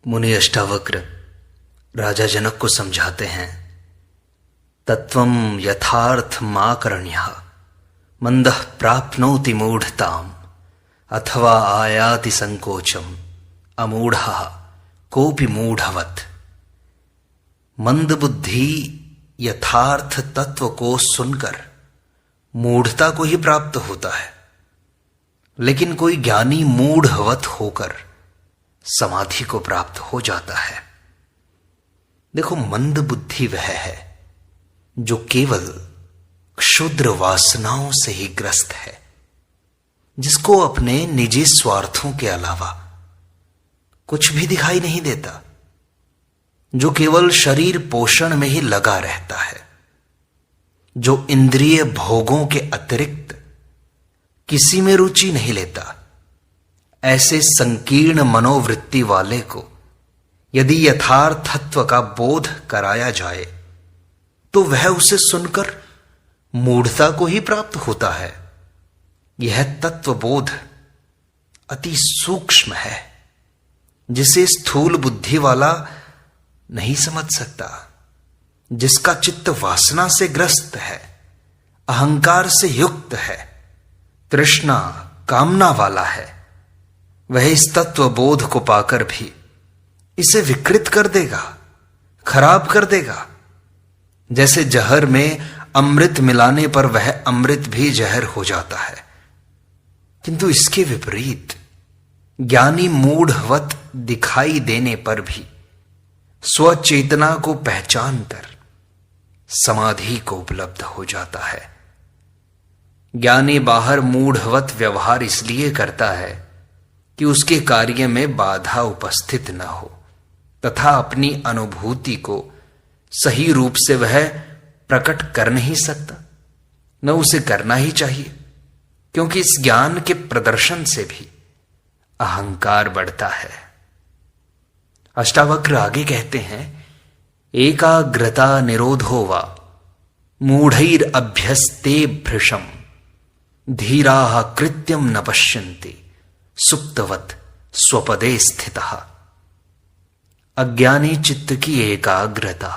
मुनि अष्टावक्र राजा जनक को समझाते हैं, तत्वं यथार्थमाकर्ण्यः मंदः प्राप्नोति मूढ़ताम् अथवा आयाति संकोचम अमूढ़ः कोपि मूढ़वत्। मंद बुद्धि यथार्थ तत्व को सुनकर मूढ़ता को ही प्राप्त होता है, लेकिन कोई ज्ञानी मूढ़वत होकर समाधि को प्राप्त हो जाता है। देखो, मंद बुद्धि वह है जो केवल क्षुद्र वासनाओं से ही ग्रस्त है, जिसको अपने निजी स्वार्थों के अलावा कुछ भी दिखाई नहीं देता, जो केवल शरीर पोषण में ही लगा रहता है, जो इंद्रिय भोगों के अतिरिक्त किसी में रुचि नहीं लेता। ऐसे संकीर्ण मनोवृत्ति वाले को यदि यथार्थत्व का बोध कराया जाए तो वह उसे सुनकर मूढ़ता को ही प्राप्त होता है। यह तत्वबोध अति सूक्ष्म है, जिसे स्थूल बुद्धि वाला नहीं समझ सकता। जिसका चित्त वासना से ग्रस्त है, अहंकार से युक्त है, तृष्णा कामना वाला है, वह इस तत्वबोध को पाकर भी इसे विकृत कर देगा, खराब कर देगा। जैसे जहर में अमृत मिलाने पर वह अमृत भी जहर हो जाता है, किंतु इसके विपरीत ज्ञानी मूढ़वत दिखाई देने पर भी स्वचेतना को पहचान कर समाधि को उपलब्ध हो जाता है। ज्ञानी बाहर मूढ़वत व्यवहार इसलिए करता है कि उसके कार्य में बाधा उपस्थित न हो, तथा अपनी अनुभूति को सही रूप से वह प्रकट कर नहीं सकता, न उसे करना ही चाहिए, क्योंकि इस ज्ञान के प्रदर्शन से भी अहंकार बढ़ता है। अष्टावक्र आगे कहते हैं, एकाग्रता निरोधो वा मूढ़ैर अभ्यस्ते भृशम धीराः कृत्यम न पश्यन्ति सुप्तवत् स्वपदे स्थितः। अज्ञानी चित्त की एकाग्रता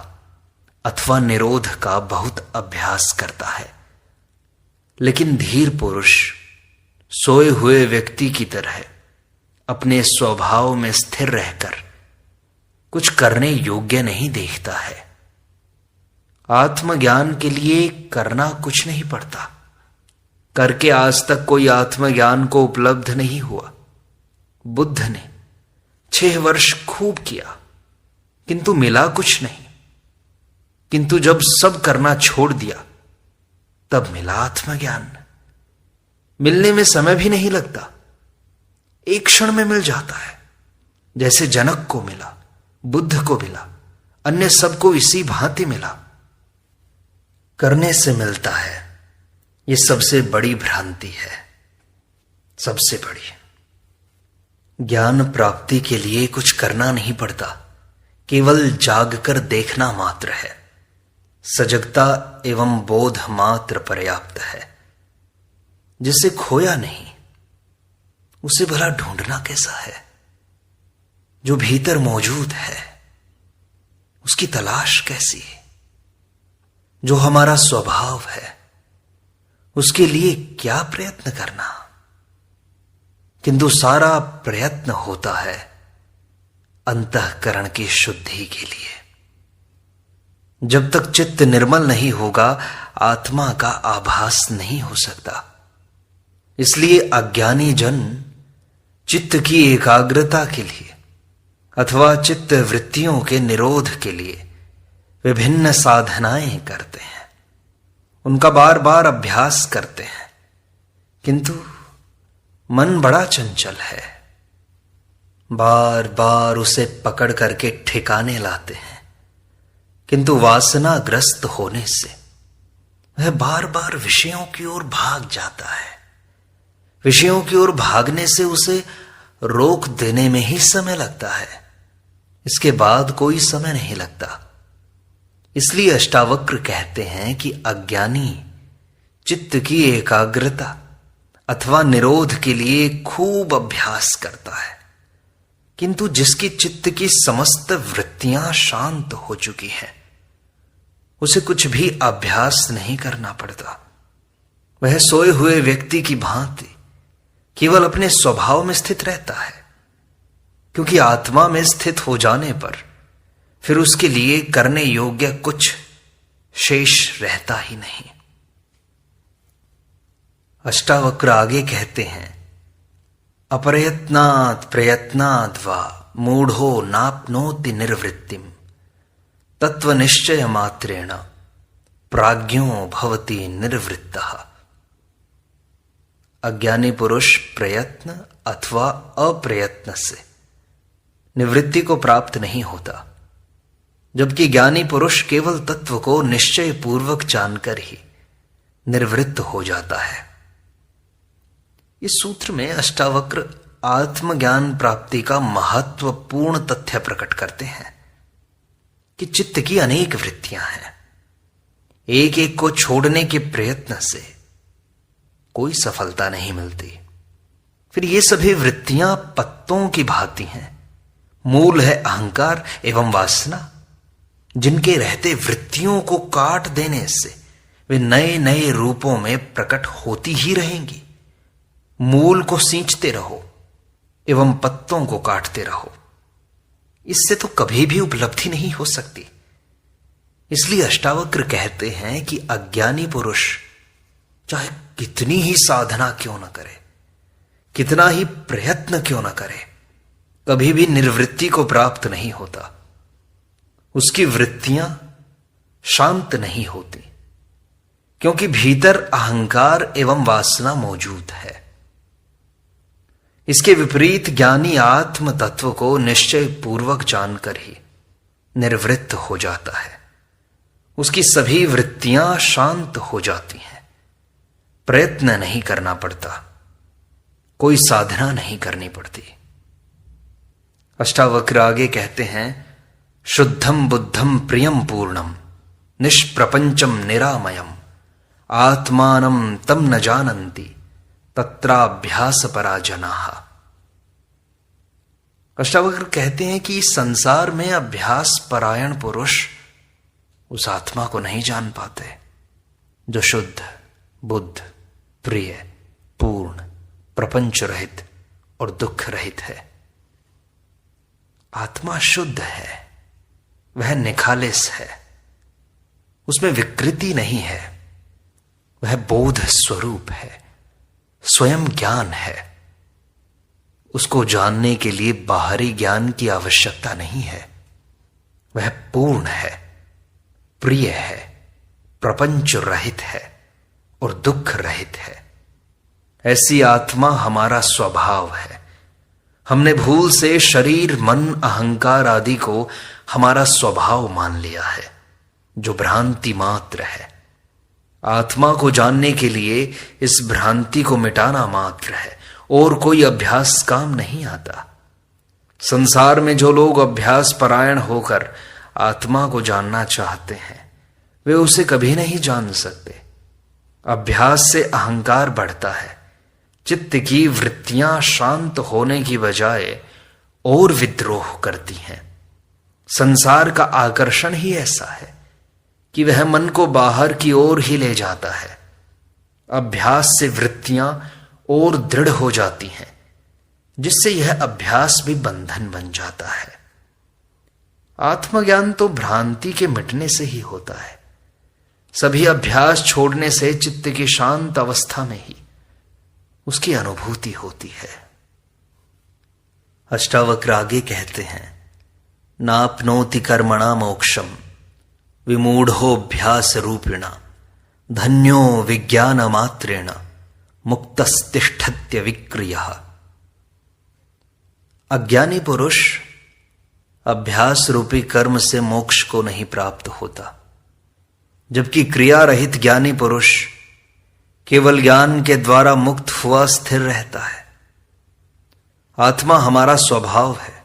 अथवा निरोध का बहुत अभ्यास करता है, लेकिन धीर पुरुष सोए हुए व्यक्ति की तरह अपने स्वभाव में स्थिर रहकर कुछ करने योग्य नहीं देखता है। आत्मज्ञान के लिए करना कुछ नहीं पड़ता, करके आज तक कोई आत्मज्ञान को उपलब्ध नहीं हुआ। बुद्ध ने 6 वर्ष खूब किया, किंतु मिला कुछ नहीं। किंतु जब सब करना छोड़ दिया तब मिला आत्मज्ञान। मिलने में समय भी नहीं लगता, एक क्षण में मिल जाता है। जैसे जनक को मिला, बुद्ध को मिला, अन्य सबको इसी भांति मिला। करने से मिलता है, यह सबसे बड़ी भ्रांति है, सबसे बड़ी। ज्ञान प्राप्ति के लिए कुछ करना नहीं पड़ता, केवल जागकर देखना मात्र है। सजगता एवं बोध मात्र पर्याप्त है। जिसे खोया नहीं, उसे भला ढूंढना कैसा है? जो भीतर मौजूद है, उसकी तलाश कैसी है? जो हमारा स्वभाव है, उसके लिए क्या प्रयत्न करना? किंतु सारा प्रयत्न होता है अंतःकरण की शुद्धि के लिए। जब तक चित्त निर्मल नहीं होगा, आत्मा का आभास नहीं हो सकता। इसलिए अज्ञानी जन चित्त की एकाग्रता के लिए अथवा चित्त वृत्तियों के निरोध के लिए विभिन्न साधनाएं करते हैं, उनका बार बार अभ्यास करते हैं, किंतु मन बड़ा चंचल है। बार बार उसे पकड़ करके ठिकाने लाते हैं, किंतु वासनाग्रस्त होने से वह बार बार विषयों की ओर भाग जाता है। विषयों की ओर भागने से उसे रोक देने में ही समय लगता है, इसके बाद कोई समय नहीं लगता। इसलिए अष्टावक्र कहते हैं कि अज्ञानी चित्त की एकाग्रता अथवा निरोध के लिए खूब अभ्यास करता है, किंतु जिसकी चित्त की समस्त वृत्तियां शांत हो चुकी हैं, उसे कुछ भी अभ्यास नहीं करना पड़ता। वह सोए हुए व्यक्ति की भांति केवल अपने स्वभाव में स्थित रहता है, क्योंकि आत्मा में स्थित हो जाने पर फिर उसके लिए करने योग्य कुछ शेष रहता ही नहीं। अष्टावक्र आगे कहते हैं, अप्रयत्नात् प्रयत्नाद् वा मूढ़ो नाप्नोति निर्वृत्तिम तत्वनिश्चय मात्रेण प्राज्ञो भवति निर्वृत्तः। अज्ञानी पुरुष प्रयत्न अथवा अप्रयत्न से निवृत्ति को प्राप्त नहीं होता, जबकि ज्ञानी पुरुष केवल तत्व को निश्चय पूर्वक जानकर ही निर्वृत्त हो जाता है। इस सूत्र में अष्टावक्र आत्मज्ञान प्राप्ति का महत्वपूर्ण तथ्य प्रकट करते हैं कि चित्त की अनेक वृत्तियां हैं। एक एक को छोड़ने के प्रयत्न से कोई सफलता नहीं मिलती। फिर ये सभी वृत्तियां पत्तों की भांति हैं। मूल है अहंकार एवं वासना, जिनके रहते वृत्तियों को काट देने से वे नए नए रूपों में प्रकट होती ही रहेंगी। मूल को सींचते रहो एवं पत्तों को काटते रहो, इससे तो कभी भी उपलब्धि नहीं हो सकती। इसलिए अष्टावक्र कहते हैं कि अज्ञानी पुरुष चाहे कितनी ही साधना क्यों न करे, कितना ही प्रयत्न क्यों न करे, कभी भी निर्वृत्ति को प्राप्त नहीं होता। उसकी वृत्तियां शांत नहीं होती, क्योंकि भीतर अहंकार एवं वासना मौजूद है। इसके विपरीत ज्ञानी आत्म तत्व को निश्चय पूर्वक जानकर ही निर्वृत्त हो जाता है। उसकी सभी वृत्तियां शांत हो जाती हैं। प्रयत्न नहीं करना पड़ता, कोई साधना नहीं करनी पड़ती। अष्टावक्र आगे कहते हैं, शुद्धम बुद्धम प्रियम पूर्णम निष्प्रपंचम निरामयम आत्मानं तम न जानन्ति तत्राभ्यास पराजनाः। अष्टावक्र कहते हैं कि इस संसार में अभ्यास परायण पुरुष उस आत्मा को नहीं जान पाते जो शुद्ध, बुद्ध, प्रिय, पूर्ण, प्रपंच रहित और दुख रहित है। आत्मा शुद्ध है, वह निखालिस है, उसमें विकृति नहीं है, वह बोध स्वरूप है, स्वयं ज्ञान है। उसको जानने के लिए बाहरी ज्ञान की आवश्यकता नहीं है। वह पूर्ण है, प्रिय है, प्रपंच रहित है और दुख रहित है। ऐसी आत्मा हमारा स्वभाव है। हमने भूल से शरीर, मन, अहंकार आदि को हमारा स्वभाव मान लिया है, जो भ्रांति मात्र है। आत्मा को जानने के लिए इस भ्रांति को मिटाना मात्र है और कोई अभ्यास काम नहीं आता। संसार में जो लोग अभ्यास परायण होकर आत्मा को जानना चाहते हैं, वे उसे कभी नहीं जान सकते। अभ्यास से अहंकार बढ़ता है, चित्त की वृत्तियां शांत होने की बजाय और विद्रोह करती हैं। संसार का आकर्षण ही ऐसा है कि वह मन को बाहर की ओर ही ले जाता है। अभ्यास से वृत्तियां और दृढ़ हो जाती हैं, जिससे यह अभ्यास भी बंधन बन जाता है। आत्मज्ञान तो भ्रांति के मिटने से ही होता है। सभी अभ्यास छोड़ने से चित्त की शांत अवस्था में ही उसकी अनुभूति होती है। अष्टावक्र आगे कहते हैं, नाप्नोति कर्मणा मोक्षम विमूढ़ोऽभ्यास रूपिणा धन्यो विज्ञान मात्रेण मुक्तस्तिष्ठत्य विक्रियः। अज्ञानी पुरुष अभ्यास रूपी कर्म से मोक्ष को नहीं प्राप्त होता, जबकि क्रिया रहित ज्ञानी पुरुष केवल ज्ञान के द्वारा मुक्त हुआ स्थिर रहता है। आत्मा हमारा स्वभाव है,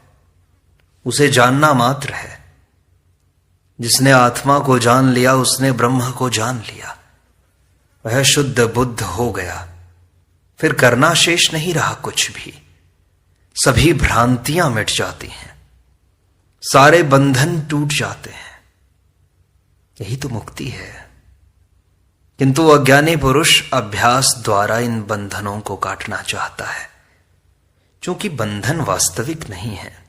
उसे जानना मात्र है। जिसने आत्मा को जान लिया उसने ब्रह्म को जान लिया, वह शुद्ध बुद्ध हो गया। फिर करना शेष नहीं रहा कुछ भी। सभी भ्रांतियां मिट जाती हैं, सारे बंधन टूट जाते हैं। यही तो मुक्ति है। किंतु अज्ञानी पुरुष अभ्यास द्वारा इन बंधनों को काटना चाहता है। क्योंकि बंधन वास्तविक नहीं है,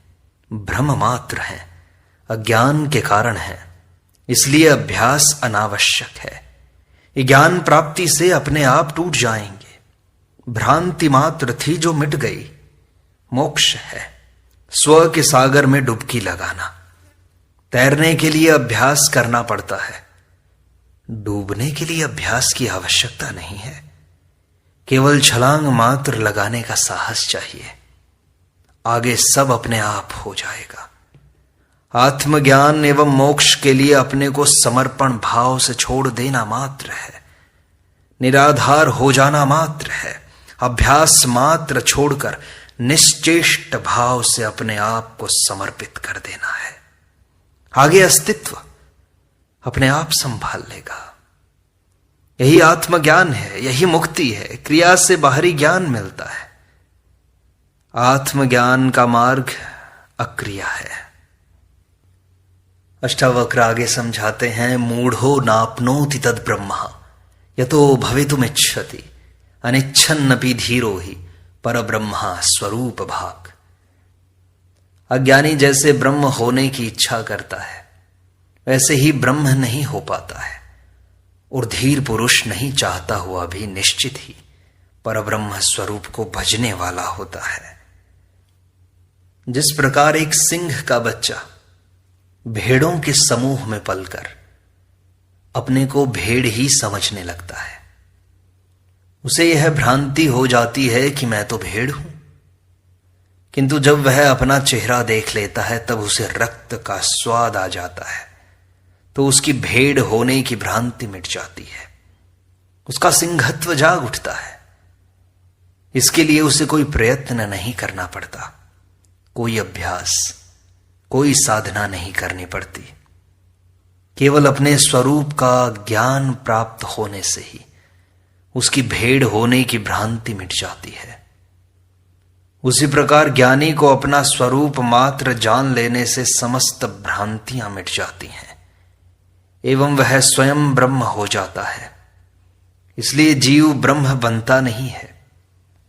भ्रम मात्र है, अज्ञान के कारण है, इसलिए अभ्यास अनावश्यक है। ज्ञान प्राप्ति से अपने आप टूट जाएंगे। भ्रांति मात्र थी जो मिट गई। मोक्ष है स्व के सागर में डुबकी लगाना। तैरने के लिए अभ्यास करना पड़ता है, डूबने के लिए अभ्यास की आवश्यकता नहीं है। केवल छलांग मात्र लगाने का साहस चाहिए, आगे सब अपने आप हो जाएगा। आत्मज्ञान एवं मोक्ष के लिए अपने को समर्पण भाव से छोड़ देना मात्र है, निराधार हो जाना मात्र है। अभ्यास मात्र छोड़कर निश्चेष्ट भाव से अपने आप को समर्पित कर देना है। आगे अस्तित्व अपने आप संभाल लेगा। यही आत्मज्ञान है, यही मुक्ति है। क्रिया से बाहरी ज्ञान मिलता है। आत्मज्ञान का मार्ग अक्रिया है। अष्टावक्र आगे समझाते हैं, मूढ़ो नाप्नोति तद ब्रह्म यतो भवितुमिच्छति अनिच्छन्नपि धीरो ही परब्रह्म स्वरूप भाग। अज्ञानी जैसे ब्रह्म होने की इच्छा करता है, वैसे ही ब्रह्म नहीं हो पाता है। और धीर पुरुष नहीं चाहता हुआ भी निश्चित ही परब्रह्म स्वरूप को भजने वाला होता है। जिस प्रकार एक सिंह का बच्चा भेड़ों के समूह में पलकर अपने को भेड़ ही समझने लगता है, उसे यह भ्रांति हो जाती है कि मैं तो भेड़ हूं। किंतु जब वह अपना चेहरा देख लेता है तब उसे रक्त का स्वाद आ जाता है, तो उसकी भेड़ होने की भ्रांति मिट जाती है। उसका सिंहत्व जाग उठता है। इसके लिए उसे कोई प्रयत्न नहीं करना पड़ता, कोई अभ्यास, कोई साधना नहीं करनी पड़ती। केवल अपने स्वरूप का ज्ञान प्राप्त होने से ही उसकी भेड़ होने की भ्रांति मिट जाती है। उसी प्रकार ज्ञानी को अपना स्वरूप मात्र जान लेने से समस्त भ्रांतियां मिट जाती हैं एवं वह स्वयं ब्रह्म हो जाता है। इसलिए जीव ब्रह्म बनता नहीं है,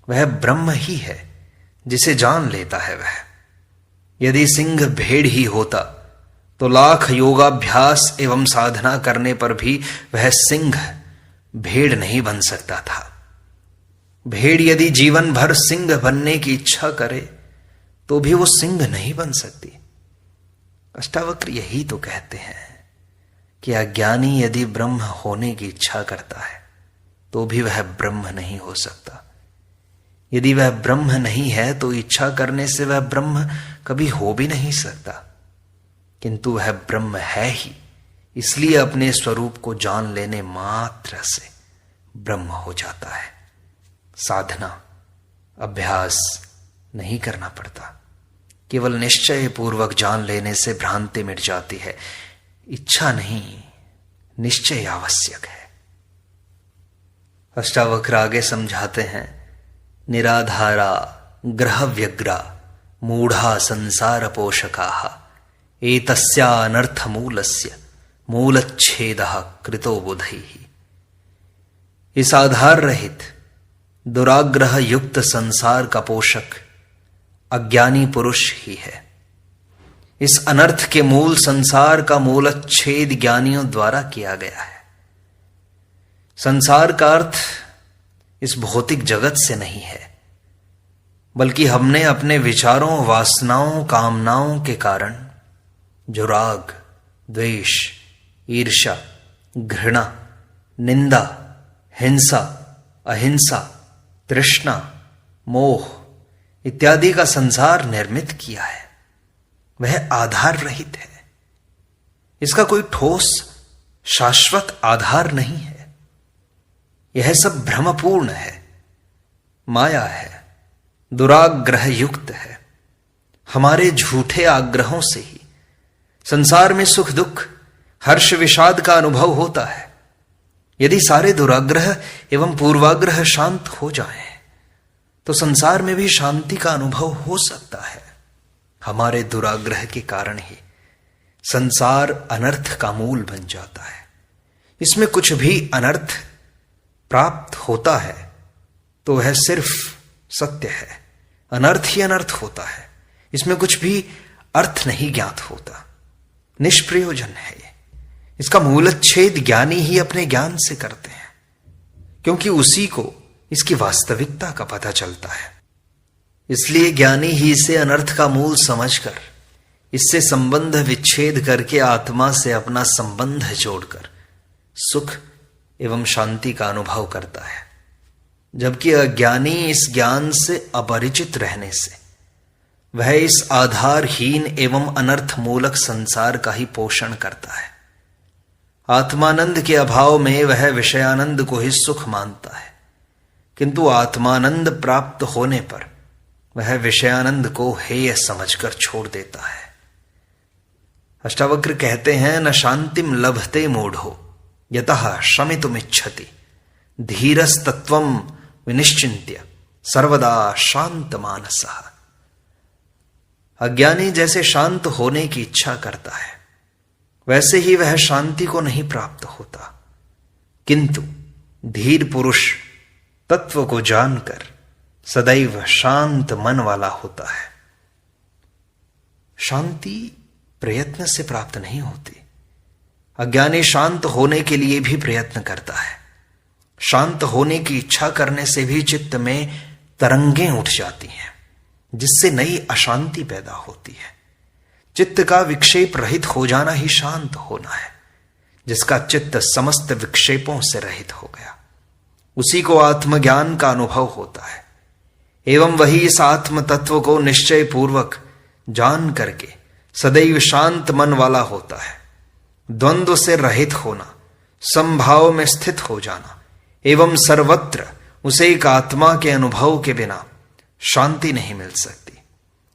वह ब्रह्म ही है जिसे जान लेता है वह। यदि सिंह भेड़ ही होता तो लाख योगाभ्यास एवं साधना करने पर भी वह सिंह भेड़ नहीं बन सकता था। भेड़ यदि जीवन भर सिंह बनने की इच्छा करे तो भी वो सिंह नहीं बन सकती। अष्टावक्र यही तो कहते हैं कि अज्ञानी यदि ब्रह्म होने की इच्छा करता है तो भी वह ब्रह्म नहीं हो सकता। यदि वह ब्रह्म नहीं है तो इच्छा करने से वह ब्रह्म कभी हो भी नहीं सकता। किंतु वह ब्रह्म है ही, इसलिए अपने स्वरूप को जान लेने मात्र से ब्रह्म हो जाता है। साधना, अभ्यास नहीं करना पड़ता, केवल निश्चय पूर्वक जान लेने से भ्रांति मिट जाती है। इच्छा नहीं, निश्चय आवश्यक है। अष्टावक्र आगे समझाते हैं, निराधारा ग्रह व्यग्रा मूढ़ा संसार पोषकाः एतस्या अनर्थ मूलस्य मूलच्छेदः कृतो बुधैः। इस आधार रहित दुराग्रह युक्त संसार का पोषक अज्ञानी पुरुष ही है। इस अनर्थ के मूल संसार का मूलच्छेद ज्ञानियों द्वारा किया गया है। संसार का अर्थ इस भौतिक जगत से नहीं है, बल्कि हमने अपने विचारों, वासनाओं, कामनाओं के कारण जो राग, द्वेष, ईर्ष्या, घृणा, निंदा, हिंसा, अहिंसा, तृष्णा, मोह इत्यादि का संसार निर्मित किया है, वह आधार रहित है। इसका कोई ठोस शाश्वत आधार नहीं है। यह सब भ्रमपूर्ण है, माया है, दुराग्रह युक्त है। हमारे झूठे आग्रहों से ही संसार में सुख दुख, हर्ष विषाद का अनुभव होता है। यदि सारे दुराग्रह एवं पूर्वाग्रह शांत हो जाएं, तो संसार में भी शांति का अनुभव हो सकता है। हमारे दुराग्रह के कारण ही संसार अनर्थ का मूल बन जाता है। इसमें कुछ भी अनर्थ प्राप्त होता है तो वह सिर्फ सत्य है, अनर्थ ही अनर्थ होता है। इसमें कुछ भी अर्थ नहीं ज्ञात होता, निष्प्रयोजन है ये। इसका मूलच्छेद ज्ञानी ही अपने ज्ञान से करते हैं, क्योंकि उसी को इसकी वास्तविकता का पता चलता है। इसलिए ज्ञानी ही इसे अनर्थ का मूल समझकर इससे संबंध विच्छेद करके आत्मा से अपना संबंध जोड़कर सुख एवं शांति का अनुभव करता है, जबकि अज्ञानी इस ज्ञान से अपरिचित रहने से वह इस आधारहीन एवं अनर्थ मूलक संसार का ही पोषण करता है। आत्मानंद के अभाव में वह विषयानंद को ही सुख मानता है, किंतु आत्मानंद प्राप्त होने पर वह विषयानंद को हेय समझकर छोड़ देता है। अष्टावक्र कहते हैं, न शांतिम लभते मूढ़ो यतः शमितुमिच्छति धीरस्तत्वं विनिश्चिन्त्य सर्वदा शांत मानसः। अज्ञानी जैसे शांत होने की इच्छा करता है वैसे ही वह शांति को नहीं प्राप्त होता, किंतु धीर पुरुष तत्व को जानकर सदैव शांत मन वाला होता है। शांति प्रयत्न से प्राप्त नहीं होती। अज्ञानी शांत होने के लिए भी प्रयत्न करता है। शांत होने की इच्छा करने से भी चित्त में तरंगें उठ जाती हैं, जिससे नई अशांति पैदा होती है। चित्त का विक्षेप रहित हो जाना ही शांत होना है। जिसका चित्त समस्त विक्षेपों से रहित हो गया, उसी को आत्मज्ञान का अनुभव होता है, एवं वही इस आत्म तत्व को निश्चय पूर्वक जान करके सदैव शांत मन वाला होता है। द्वंद्व से रहित होना, समभाव में स्थित हो जाना एवं सर्वत्र उसे एक आत्मा के अनुभव के बिना शांति नहीं मिल सकती।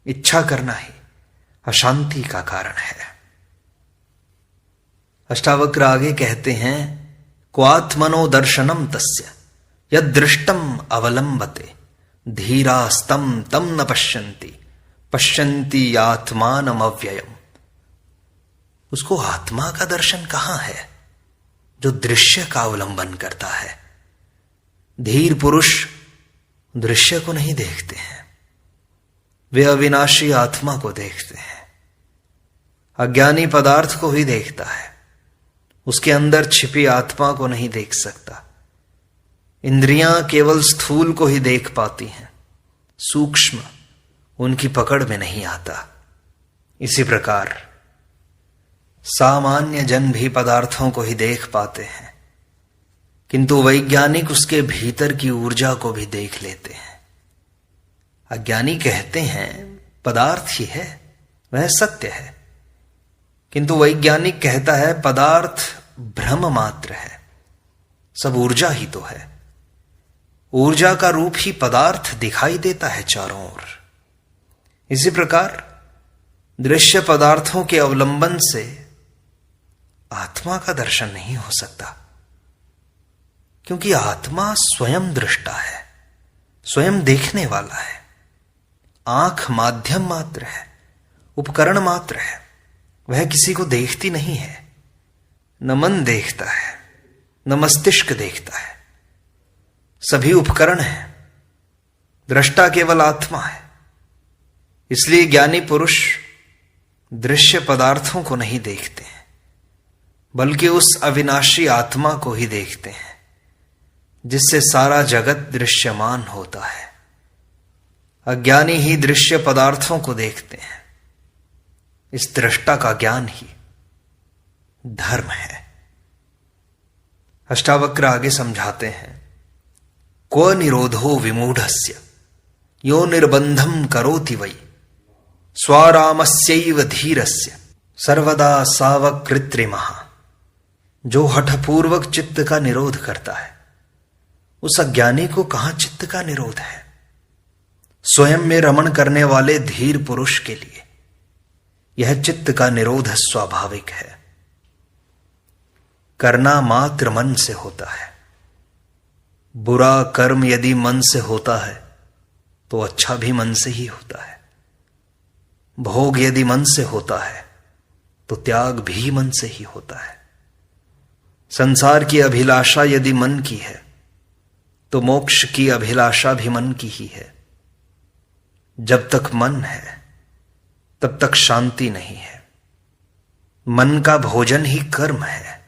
इच्छा करना ही अशांति का कारण है। अष्टावक्र आगे कहते हैं, क्वात्मनो दर्शनम तस्य यद दृष्टम अवलंबते धीरास्तम तम न पश्यन्ति पश्यन्ति आत्मानम अव्ययम। उसको आत्मा का दर्शन कहां है? जो दृश्य का अवलंबन करता है। धीर पुरुष दृश्य को नहीं देखते हैं, वे अविनाशी आत्मा को देखते हैं। अज्ञानी पदार्थ को ही देखता है, उसके अंदर छिपी आत्मा को नहीं देख सकता। इंद्रियां केवल स्थूल को ही देख पाती हैं, सूक्ष्म उनकी पकड़ में नहीं आता। इसी प्रकार सामान्य जन भी पदार्थों को ही देख पाते हैं, किंतु वैज्ञानिक उसके भीतर की ऊर्जा को भी देख लेते हैं। अज्ञानी कहते हैं पदार्थ ही है, वह सत्य है, किंतु वैज्ञानिक कहता है पदार्थ भ्रम मात्र है, सब ऊर्जा ही तो है। ऊर्जा का रूप ही पदार्थ दिखाई देता है चारों ओर। इसी प्रकार दृश्य पदार्थों के अवलंबन से आत्मा का दर्शन नहीं हो सकता, क्योंकि आत्मा स्वयं दृष्टा है, स्वयं देखने वाला है। आंख माध्यम मात्र है, उपकरण मात्र है, वह किसी को देखती नहीं है। न मन देखता है, न मस्तिष्क देखता है, सभी उपकरण हैं, दृष्टा केवल आत्मा है। इसलिए ज्ञानी पुरुष दृश्य पदार्थों को नहीं देखते हैं, बल्कि उस अविनाशी आत्मा को ही देखते हैं, जिससे सारा जगत दृश्यमान होता है। अज्ञानी ही दृश्य पदार्थों को देखते हैं। इस दृष्टा का ज्ञान ही धर्म है। अष्टावक्र आगे समझाते हैं, क्व निरोधो विमूढ़स्य यो निर्बंधम करोति वै स्वारामस्यैव धीरस्य सर्वदा सावकृत्रिमः। जो हठपूर्वक चित्त का निरोध करता है, उस अज्ञानी को कहां चित्त का निरोध है? स्वयं में रमण करने वाले धीर पुरुष के लिए यह चित्त का निरोध स्वाभाविक है। करना मात्र मन से होता है। बुरा कर्म यदि मन से होता है तो अच्छा भी मन से ही होता है। भोग यदि मन से होता है तो त्याग भी मन से ही होता है। संसार की अभिलाषा यदि मन की है तो मोक्ष की अभिलाषा भी मन की ही है। जब तक मन है तब तक शांति नहीं है। मन का भोजन ही कर्म है,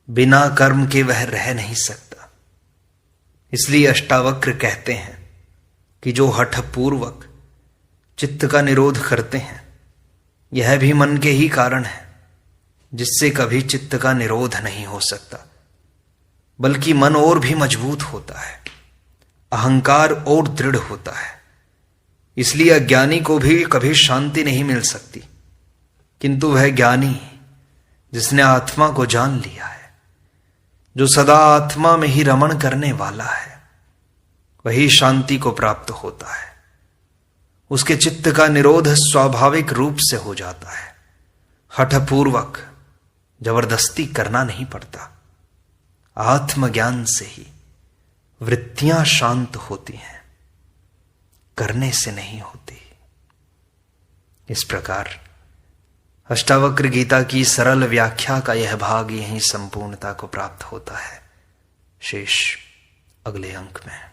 बिना कर्म के वह रह नहीं सकता। इसलिए अष्टावक्र कहते हैं कि जो हठपूर्वक चित्त का निरोध करते हैं, यह भी मन के ही कारण है, जिससे कभी चित्त का निरोध नहीं हो सकता, बल्कि मन और भी मजबूत होता है, अहंकार और दृढ़ होता है। इसलिए अज्ञानी को भी कभी शांति नहीं मिल सकती, किंतु वह ज्ञानी जिसने आत्मा को जान लिया है, जो सदा आत्मा में ही रमण करने वाला है, वही शांति को प्राप्त होता है। उसके चित्त का निरोध स्वाभाविक रूप से हो जाता है। हठपूर्वक जबरदस्ती करना नहीं पड़ता। आत्मज्ञान से ही वृत्तियां शांत होती हैं, करने से नहीं होती। इस प्रकार अष्टावक्र गीता की सरल व्याख्या का यह भाग यहीं संपूर्णता को प्राप्त होता है। शेष अगले अंक में।